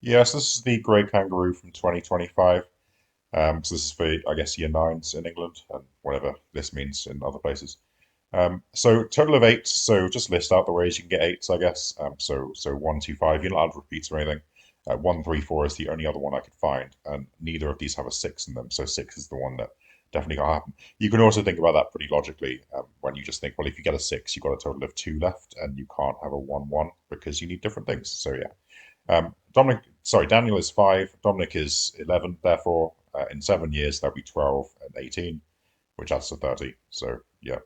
Yes, this is the grey Kangaroo from 2025. So this is for, I guess, year nines in England and whatever this means in other places. So total of eight. So just list out the ways you can get eights, I guess. So one, two, five. You're not allowed to repeats or anything. One, three, four is the only other one I could find, and neither of these have a six in them. So six is the one that definitely got to happen. You can also think about that pretty logically when you just think, well, if you get a six, you've got a total of two left, and you can't have a one because you need different things. So yeah. Daniel is five. Dominic is 11. Therefore, in 7 years, that'll be 12 and 18, which adds to 30. So, yeah.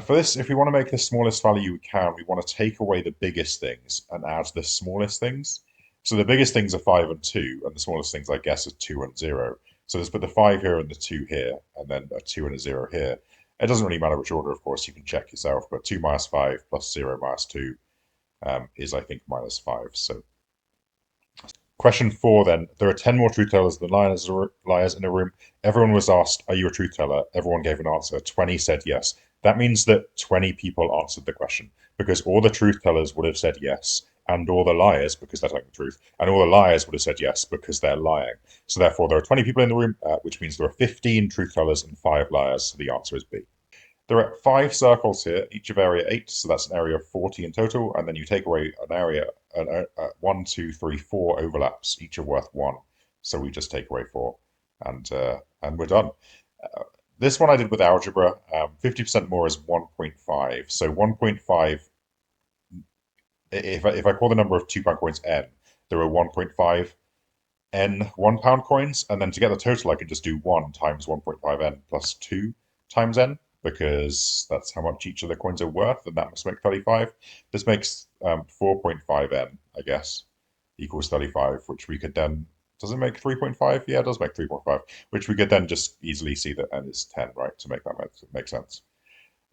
For this, if we want to make the smallest value we can, we want to take away the biggest things and add the smallest things. So the biggest things are 5 and 2, and the smallest things, I guess, are 2 and 0. So let's put the 5 here and the 2 here, and then a 2 and a 0 here. It doesn't really matter which order, of course, you can check yourself, but 2 minus 5 plus 0 minus 2 is, I think, minus 5. So question four then. There are 10 more truth tellers than liars in a room. Everyone was asked, are you a truth teller? Everyone gave an answer. 20 said yes. That means that 20 people answered the question because all the truth tellers would have said yes, and all the liars, because they're telling the truth, and all the liars would have said yes because they're lying. So therefore, there are 20 people in the room, which means there are 15 truth tellers and 5 liars. So the answer is B. There are 5 circles here, each of area 8, so that's an area of 40 in total, and then you take away an area, 1, 2, 3, 4 overlaps, each are worth 1. So we just take away 4, and we're done. This one I did with algebra. 50% more is 1.5. So 1.5, if I call the number of £2 coins n, there are 1.5 n £1 coins, and then to get the total, I can just do 1 times 1.5n plus 2 times n, because that's how much each of the coins are worth, and that must make 35. This makes 4.5n, I guess, equals 35, which we could then, does it make 3.5? Yeah, it does make 3.5, which we could then just easily see that n is 10, right, to make that make sense.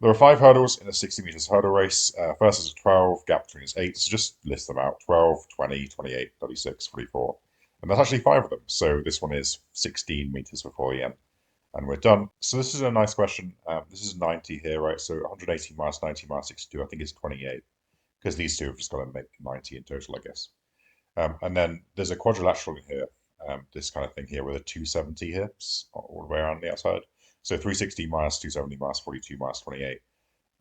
There are 5 hurdles in a 60 meters hurdle race. First is a 12, gap between is 8, so just list them out: 12, 20, 28, 36, 44. And that's actually 5 of them, so this one is 16 meters before the end. And we're done. So this is a nice question. This is 90 here, right? So 180 minus 90 minus 62, I think is 28, because these two have just got to make 90 in total, I guess. And then there's a quadrilateral in here, this kind of thing here with a 270 here, all the way around the outside. So 360 minus 270 minus 42 minus 28.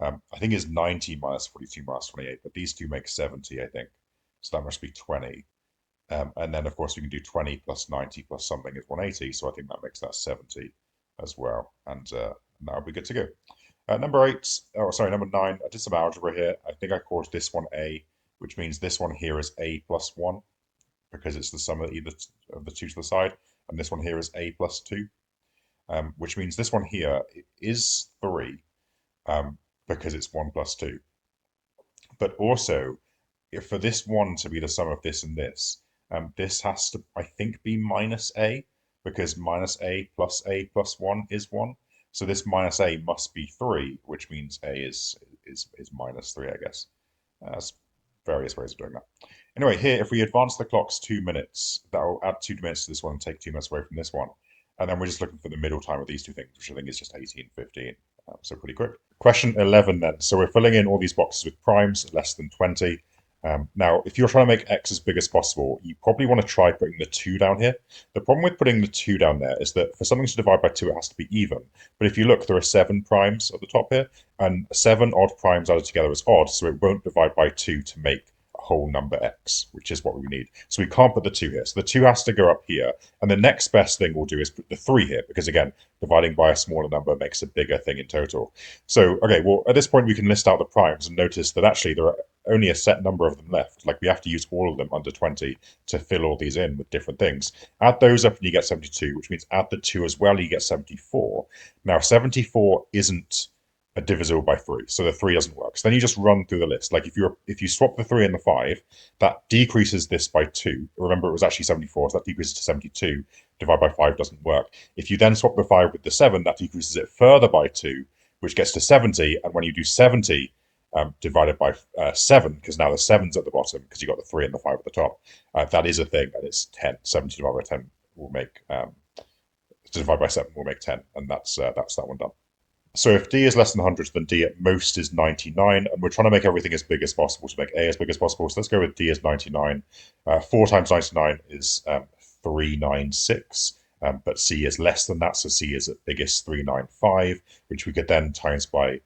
I think is 90 minus 42 minus 28, but these two make 70, I think. So that must be 20. And then, of course, we can do 20 plus 90 plus something is 180. So I think that makes that 70 as well. And that'll be good to go. Number 9, I did some algebra here. I think I called this one A, which means this one here is A plus 1, because it's the sum of either of the two to the side. And this one here is A plus 2, which means this one here is 3, because it's 1 plus 2. But also, if for this one to be the sum of this and this has to, I think, be minus A, because minus A plus 1 is 1. So this minus A must be 3, which means A is minus 3, I guess. There's various ways of doing that. Anyway, here, if we advance the clocks 2 minutes, that will add 2 minutes to this one and take 2 minutes away from this one. And then we're just looking for the middle time of these two things, which I think is just 18, 15. So pretty quick. Question 11 then. So we're filling in all these boxes with primes less than 20. Now, if you're trying to make x as big as possible, you probably want to try putting the 2 down here. The problem with putting the 2 down there is that for something to divide by 2, it has to be even. But if you look, there are 7 primes at the top here, and 7 odd primes added together is odd, so it won't divide by 2 to make a whole number x, which is what we need. So we can't put the 2 here. So the 2 has to go up here, and the next best thing we'll do is put the 3 here, because again, dividing by a smaller number makes a bigger thing in total. So, okay, well, at this point we can list out the primes and notice that actually there are only a set number of them left. Like, we have to use all of them under 20 to fill all these in with different things. Add those up and you get 72, which means add the 2 as well, you get 74. Now, 74 isn't a divisible by 3, so the 3 doesn't work. So then you just run through the list. Like, if you swap the 3 and the 5, that decreases this by 2. Remember, it was actually 74, so that decreases to 72. Divide by 5 doesn't work. If you then swap the 5 with the 7, that decreases it further by 2, which gets to 70. And when you do 70, divided by 7, because now the 7's at the bottom, because you got the 3 and the 5 at the top. That is a thing, and it's 10. 70 divided by 10 will make, to divide by 7 will make 10, and that's that one done. So if D is less than 100, then D at most is 99, and we're trying to make everything as big as possible to make A as big as possible. So let's go with D as 99. 4 times 99 is 396, but C is less than that, so C is at biggest 395, which we could then times by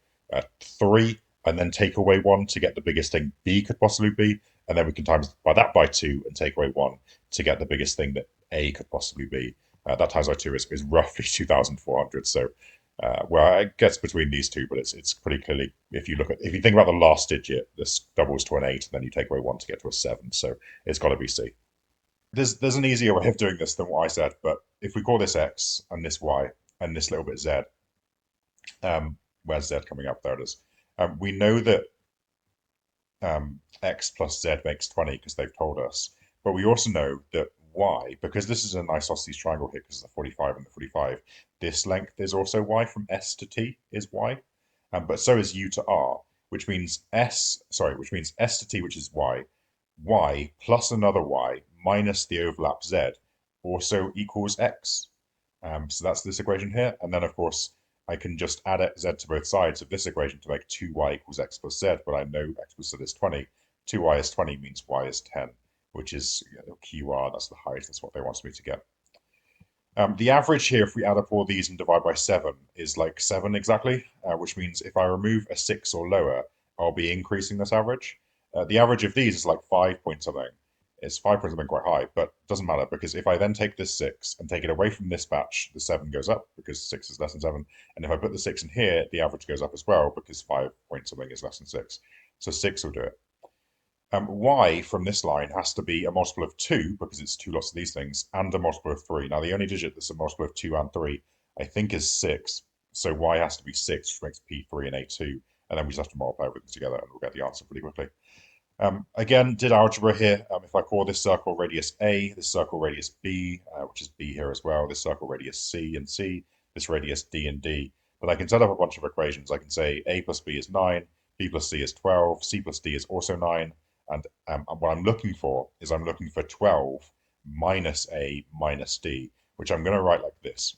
3, and then take away 1 to get the biggest thing B could possibly be, and then we can times by that by 2 and take away 1 to get the biggest thing that A could possibly be. That times by 2 is roughly 2,400, so well, it gets between these two, but it's pretty clearly if you think about the last digit, this doubles to an 8, and then you take away 1 to get to a 7. So it's got to be C. There's an easier way of doing this than what I said, but if we call this X and this Y and this little bit Z, where's Z coming up? There it is. We know that X plus Z makes 20 because they've told us, but we also know that Y, because this is an isosceles triangle here because of the 45 and the 45, this length is also Y from S to T is Y, but so is U to R, which means S to T, which is Y, Y plus another Y minus the overlap Z also equals X. So that's this equation here, and then of course I can just add Z to both sides of this equation to make 2Y equals X plus Z, but I know X plus Z is 20. 2Y is 20 means Y is 10, which is QR, that's the height, that's what they want me to get. The average here, if we add up all these and divide by 7, is like 7 exactly, which means if I remove a 6 or lower, I'll be increasing this average. The average of these is like 5 point something. It's 5 point something quite high, but it doesn't matter because if I then take this 6 and take it away from this batch, the 7 goes up because 6 is less than 7. And if I put the 6 in here, the average goes up as well because 5 point something is less than 6. So 6 will do it. Y from this line has to be a multiple of 2 because it's 2 lots of these things, and a multiple of 3. Now, the only digit that's a multiple of 2 and 3, I think, is 6. So Y has to be 6, which makes P3 and A2. And then we just have to multiply everything together and we'll get the answer pretty quickly. Again, did algebra here. If I call this circle radius A, this circle radius B, which is B here as well, this circle radius C and C, this radius D and D. But I can set up a bunch of equations. I can say A plus B is 9, B plus C is 12, C plus D is also 9. And what I'm looking for is I'm looking for 12 minus A minus D, which I'm going to write like this.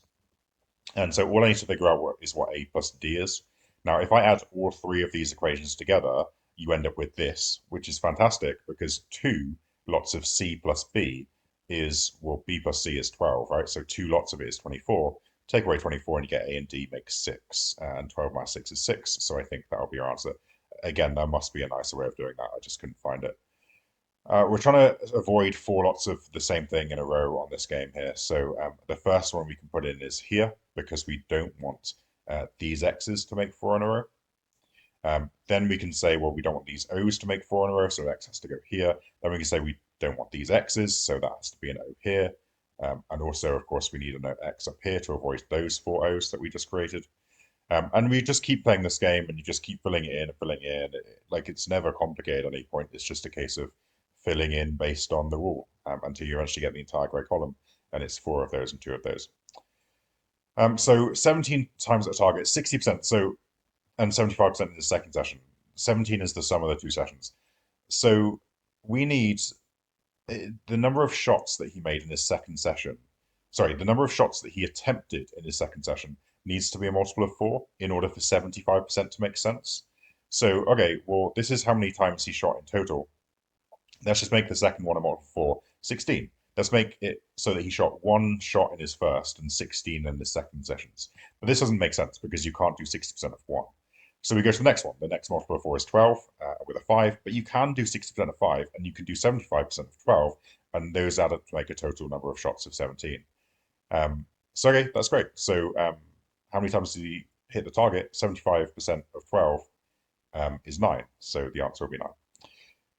And so all I need to figure out is what A plus D is. Now, if I add all 3 of these equations together, you end up with this, which is fantastic because 2 lots of C plus B is, well, B plus C is 12, right? So 2 lots of it is 24. Take away 24 and you get A and D makes 6, and 12 minus 6 is 6. So I think that'll be your answer. Again, there must be a nicer way of doing that. I just couldn't find it. We're trying to avoid 4 lots of the same thing in a row on this game here. So the first one we can put in is here because we don't want these X's to make 4 in a row. Then we can say, well, we don't want these O's to make 4 in a row, so X has to go here. Then we can say we don't want these X's, so that has to be an O here. And also, of course, we need an X up here to avoid those 4 O's that we just created. And we just keep playing this game and you just keep filling it in and filling it in. Like it's never complicated at any point. It's just a case of filling in based on the rule until you eventually get the entire grey column. And it's 4 of those and 2 of those. So 17 times at target, 60%. So, and 75% in the second session. 17 is the sum of the 2 sessions. So we need the number of shots that he made in his second session. Sorry, the number of shots that he attempted in his second session needs to be a multiple of 4 in order for 75% to make sense. So, okay, well, this is how many times he shot in total. Let's just make the second one a multiple of 4, 16. Let's make it so that he shot 1 shot in his first and 16 in his second sessions. But this doesn't make sense because you can't do 60% of 1. So we go to the next one. The next multiple of 4 is 12 with a 5, but you can do 60% of 5 and you can do 75% of 12, and those add up to make a total number of shots of 17. So, okay, that's great. So, how many times did he hit the target? 75% of 12 is 9. So the answer will be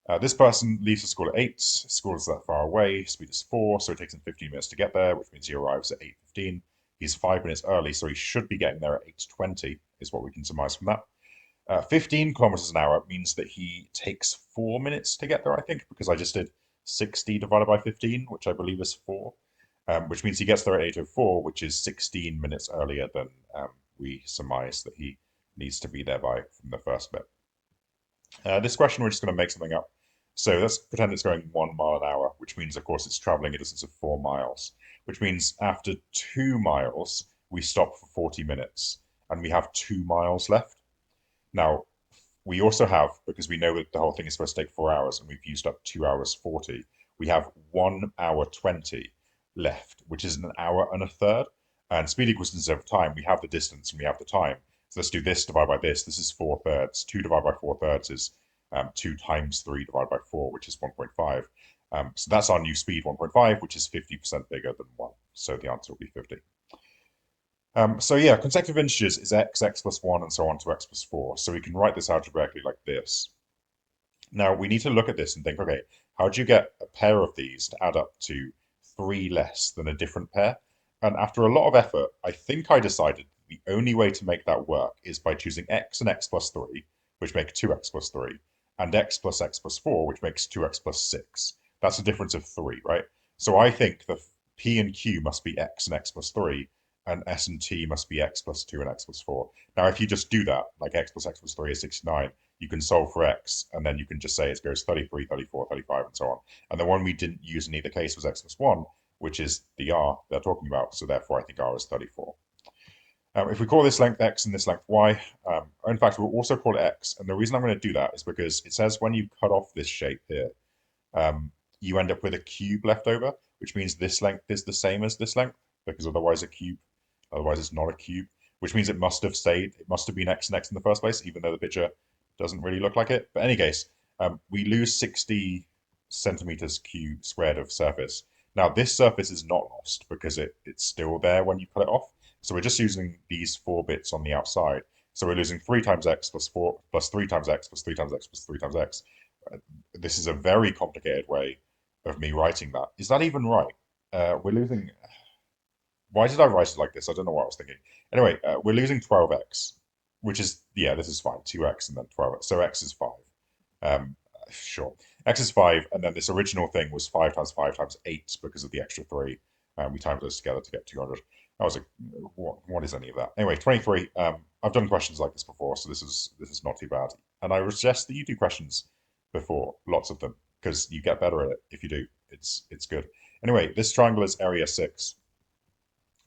9. This person leaves the school at 8. School is that far away. Speed is 4, so it takes him 15 minutes to get there, which means he arrives at 8:15. He's 5 minutes early, so he should be getting there at 8:20, is what we can surmise from that. 15 kilometers an hour means that he takes 4 minutes to get there, I think, because I just did 60 divided by 15, which I believe is 4. Which means he gets there at 8:04, which is 16 minutes earlier than we surmise that he needs to be there by from the first bit. This question, we're just going to make something up. So let's pretend it's going 1 mile an hour, which means, of course, it's traveling a distance of 4 miles, which means after 2 miles, we stop for 40 minutes. and we have 2 miles left. Now, we also have, because we know that the whole thing is supposed to take 4 hours and we've used up 2 hours 40, we have 1 hour 20 left, which is an hour and a third. And speed equals distance over time. We have the distance and we have the time. So let's do this divided by this. This is 4/3. 2 divided by 4/3 is 2 times 3 divided by 4, which is 1.5. So that's our new speed, 1.5, which is 50% bigger than 1. So the answer will be 50. So yeah, consecutive integers is x, x plus 1, and so on to x plus 4. So we can write this algebraically like this. Now we need to look at this and think, okay, how do you get a pair of these to add up to 3 less than a different pair? And after a lot of effort, I think I decided the only way to make that work is by choosing x and x plus 3, which make 2x plus 3, and x plus 4, which makes 2x plus 6. That's a difference of 3, right? So I think the p and q must be x and x plus 3, and s and t must be x plus 2 and x plus 4. Now, if you just do that, like x plus 3 is 69, you can solve for x, and then you can just say it goes 33, 34, 35, and so on. And the one we didn't use in either case was x plus 1, which is the r they're talking about. So therefore, I think r is 34. If we call this length x and this length y, in fact, we'll also call it x. And the reason I'm going to do that is because it says when you cut off this shape here, you end up with a cube left over, which means this length is the same as this length, because otherwise it's not a cube, which means it must have been x and x in the first place, even though the picture doesn't really look like it. But in any case, we lose 60 centimeters cubed squared of surface. Now this surface is not lost because it's still there when you cut it off. So we're just using these 4 bits on the outside. So we're losing 3 times x plus 4 plus 3 times x plus 3 times x plus 3 times x. This is a very complicated way of me writing that. Is that even right? We're losing. Why did I write it like this? I don't know what I was thinking. Anyway, we're losing 12x, which is, yeah, this is fine. 2x and then 12x. So x is 5. Sure. X is 5, and then this original thing was 5 times 5 times 8 because of the extra 3. We timed those together to get 200. I was like, what is any of that? Anyway, 23. I've done questions like this before, so this is not too bad. And I would suggest that you do questions before, lots of them, because you get better at it if you do. It's good. Anyway, this triangle is area 6.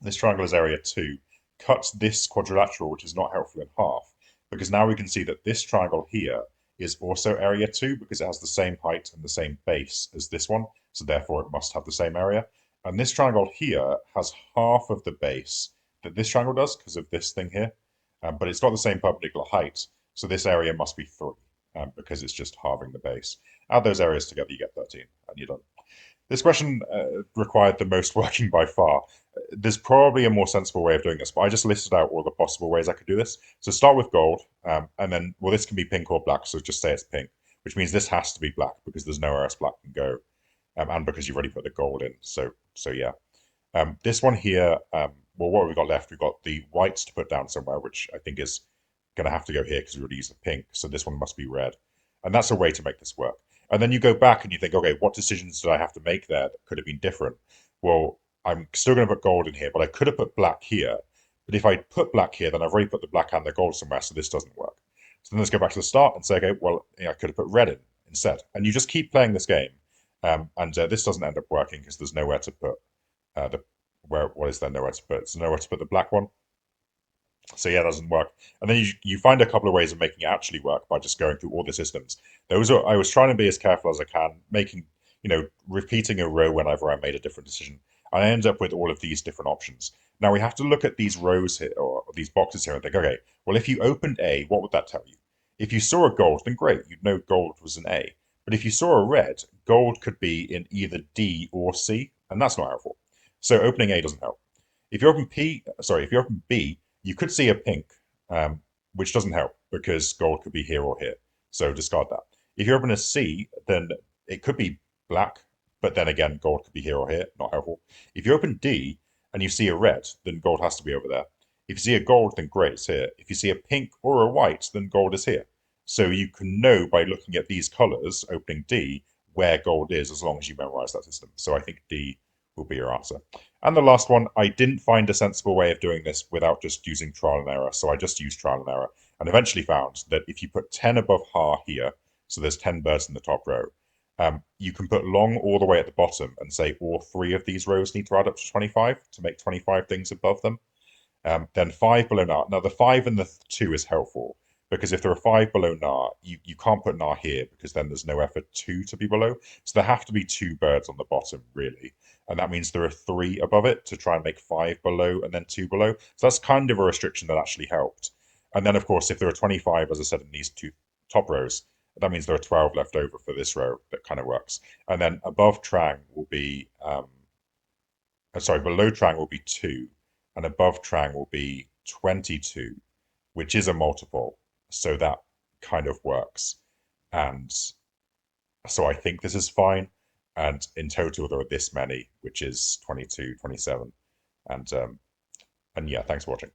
This triangle is area 2. Cut this quadrilateral, which is not helpful, in half, because now we can see that this triangle here is also area 2 because it has the same height and the same base as this one, so therefore it must have the same area. And this triangle here has half of the base that this triangle does because of this thing here, but it's got the same perpendicular height, so this area must be 3 because it's just halving the base. Add those areas together, you get 13, and you're done. This question required the most working by far. There's probably a more sensible way of doing this, but I just listed out all the possible ways I could do this. So start with gold, and then, well, this can be pink or black, so just say it's pink, which means this has to be black because there's nowhere else black can go, and because you've already put the gold in. So yeah. This one here, well, what have we got left? We've got the whites to put down somewhere, which I think is going to have to go here because we already used the pink, so this one must be red. And that's a way to make this work. And then you go back and you think, okay, what decisions did I have to make there that could have been different? Well, I'm still going to put gold in here, but I could have put black here. But if I put black here, then I've already put the black and the gold somewhere, so this doesn't work. So then let's go back to the start and say, okay, well, I could have put red in instead. And you just keep playing this game. And this doesn't end up working because there's nowhere to put what is there nowhere to put? There's nowhere to put the black one. So yeah, that doesn't work. And then you find a couple of ways of making it actually work by just going through all the systems. I was trying to be as careful as I can, repeating a row whenever I made a different decision. And I end up with all of these different options. Now we have to look at these rows here, or these boxes here, and think, okay, well, if you opened A, what would that tell you? If you saw a gold, then great, you'd know gold was an A. But if you saw a red, gold could be in either D or C, and that's not helpful. So opening A doesn't help. If you open B, you could see a pink, which doesn't help because gold could be here or here. So discard that. If you open a C, then it could be black, but then again, gold could be here or here, not helpful. If you open D and you see a red, then gold has to be over there. If you see a gold, then great, it's here. If you see a pink or a white, then gold is here. So you can know by looking at these colors, opening D, where gold is as long as you memorize that system. So I think D will be your answer. And the last one, I didn't find a sensible way of doing this without just using trial and error. So I just used trial and error and eventually found that if you put 10 above har here, so there's 10 birds in the top row, you can put long all the way at the bottom and say all 3 of these rows need to add up to 25 to make 25 things above them. Then 5 below nar. Now the 5 and the 2 is helpful because if there are 5 below nar, you can't put nar here because then there's no effort 2 to be below. So there have to be 2 birds on the bottom, really. And that means there are 3 above it to try and make 5 below and then 2 below. So that's kind of a restriction that actually helped. And then, of course, if there are 25, as I said, in these two top rows, that means there are 12 left over for this row. That kind of works. And then above trang will be, sorry, below trang will be 2, and above trang will be 22, which is a multiple. So that kind of works. And so I think this is fine. And in total, there are this many, which is 22, 27. And yeah, thanks for watching.